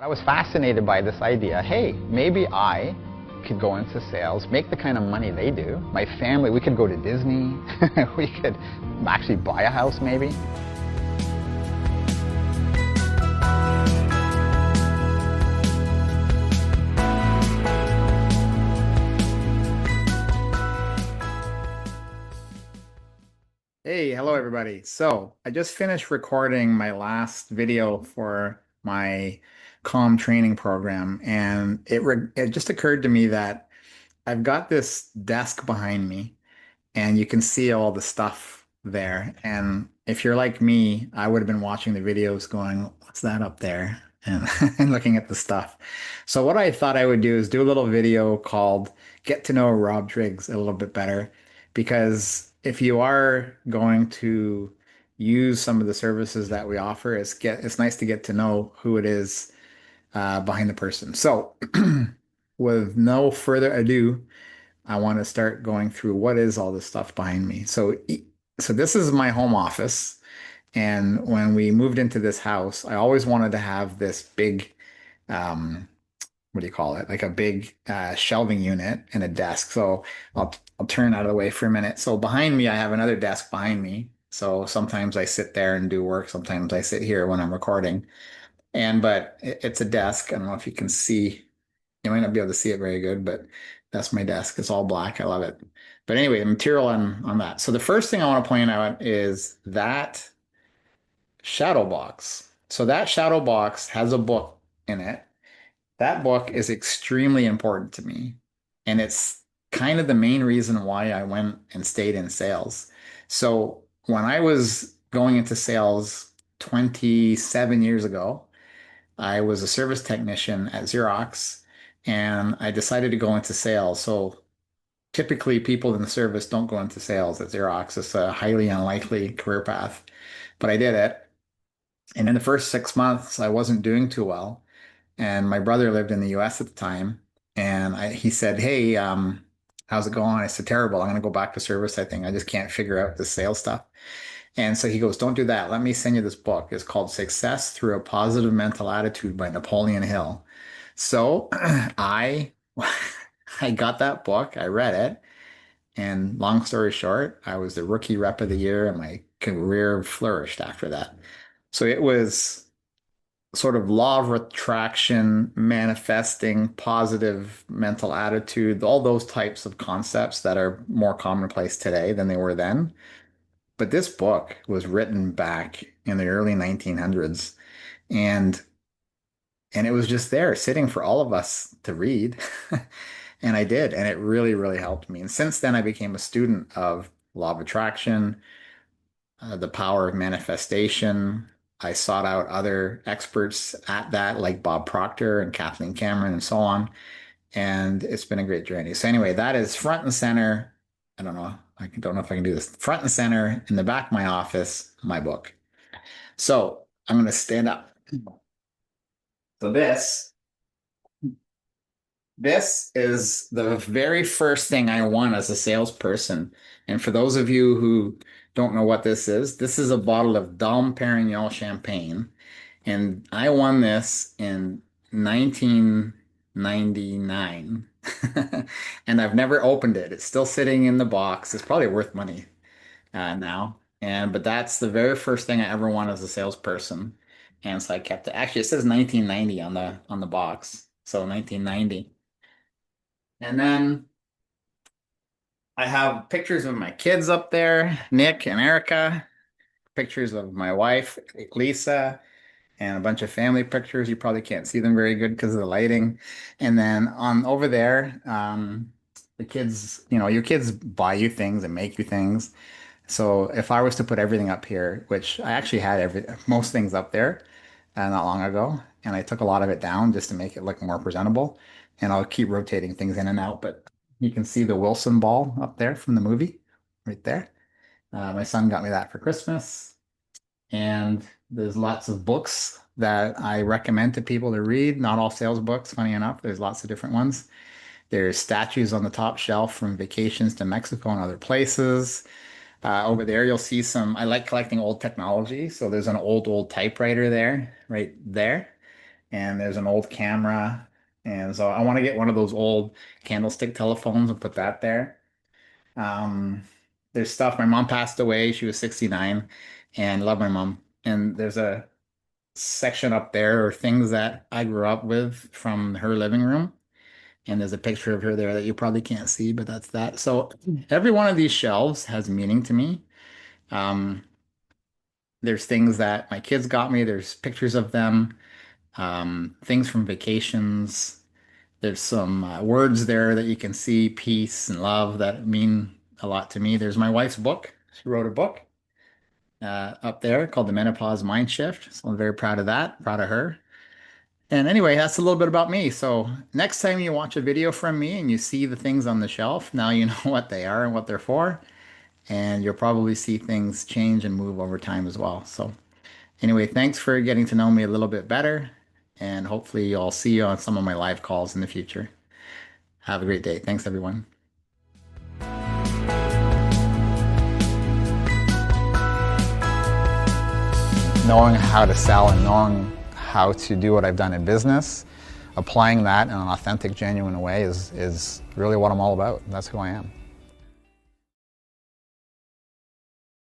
I was fascinated by this idea. Hey, maybe I could go into sales, make the kind of money they do. My family, we could go to Disney. We could actually buy a house maybe. Hey, hello everybody. So I just finished recording my last video for my calm training program, and it just occurred to me that I've got this desk behind me, and you can see all the stuff there. And if you're like me, I would have been watching the videos going, what's that up there? And, and looking at the stuff. So what I thought I would do is do a little video called Get to Know Rob Driggs a Little Bit Better. Because if you are going to use some of the services that we offer, it's nice to get to know who it is behind the person. So with no further ado, I want to start going through what is all this stuff behind me. So this is my home office. And when we moved into this house, I always wanted to have this big, um, what do you call it? Like a big shelving unit and a desk. So I'll turn out of the way for a minute. So behind me, I have another desk behind me. So sometimes I sit there and do work. Sometimes I sit here when I'm recording. But it's a desk. I don't know if you can see. You might not be able to see it very good, but that's my desk. It's all black. I love it. But anyway, the material on that. So the first thing I want to point out is that shadow box. So that shadow box has a book in it. That book is extremely important to me. And it's kind of the main reason why I went and stayed in sales. So when I was going into sales 27 years ago, I was a service technician at Xerox and I decided to go into sales. So typically people in the service don't go into sales at Xerox. It's a highly unlikely career path, but I did it. And in the first 6 months, I wasn't doing too well. And my brother lived in the US at the time. And he said, hey, how's it going? I said, terrible. I'm going to go back to service, I think. I just can't figure out the sales stuff. And so he goes, don't do that. Let me send you this book. It's called Success Through a Positive Mental Attitude by Napoleon Hill. So I got that book. I read it. And long story short, I was the rookie rep of the year and my career flourished after that. So it was sort of law of attraction, manifesting, positive mental attitude, all those types of concepts that are more commonplace today than they were then. But this book was written back in the early 1900s and and it was just there sitting for all of us to read. And I did, and it really, really helped me. And since then, I became a student of law of attraction, the power of manifestation. I sought out other experts at that, like Bob Proctor and Kathleen Cameron and so on. And it's been a great journey. So anyway, that is front and center. I don't know. I don't know if I can do this. Front and center in the back of my office, my book. So I'm going to stand up. So this is the very first thing I want as a salesperson. And for those of you who don't know what this is a bottle of Dom Perignon champagne. And I won this in 1999. And I've never opened it. It's still sitting in the box. It's probably worth money now. But that's the very first thing I ever wanted as a salesperson. And so I kept it. Actually, it says 1990 on the box. So 1990. And then I have pictures of my kids up there, Nick and Erica, pictures of my wife, Lisa, and a bunch of family pictures. You probably can't see them very good because of the lighting. And then on over there, the kids, your kids buy you things and make you things. So if I was to put everything up here, which I actually had most things up there not long ago, and I took a lot of it down just to make it look more presentable, and I'll keep rotating things in and out. But you can see the Wilson ball up there from the movie, right there. My son got me that for Christmas, and there's lots of books that I recommend to people to read. Not all sales books, funny enough. There's lots of different ones. There's statues on the top shelf from vacations to Mexico and other places. Over there, you'll see I like collecting old technology. So there's an old typewriter there, right there. and there's an old camera. And so I want to get one of those old candlestick telephones and put that there. Um, there's stuff. My mom passed away. She was 69 and love my mom. And there's a section up there or things that I grew up with from her living room. And there's a picture of her there that you probably can't see, but that's that. So every one of these shelves has meaning to me. Um, there's things that my kids got me. There's pictures of them, things from vacations. There's some words there that you can see, peace and love, that mean a lot to me. There's my wife's book. She wrote a book up there called The Menopause Mind Shift. So I'm very proud of that, proud of her. And anyway, that's a little bit about me. So next time you watch a video from me and you see the things on the shelf, now you know what they are and what they're for. And you'll probably see things change and move over time as well. So anyway, thanks for getting to know me a little bit better. And hopefully I'll see you on some of my live calls in the future. Have a great day. Thanks, everyone. Knowing how to sell and knowing how to do what I've done in business, applying that in an authentic, genuine way is really what I'm all about. That's who I am.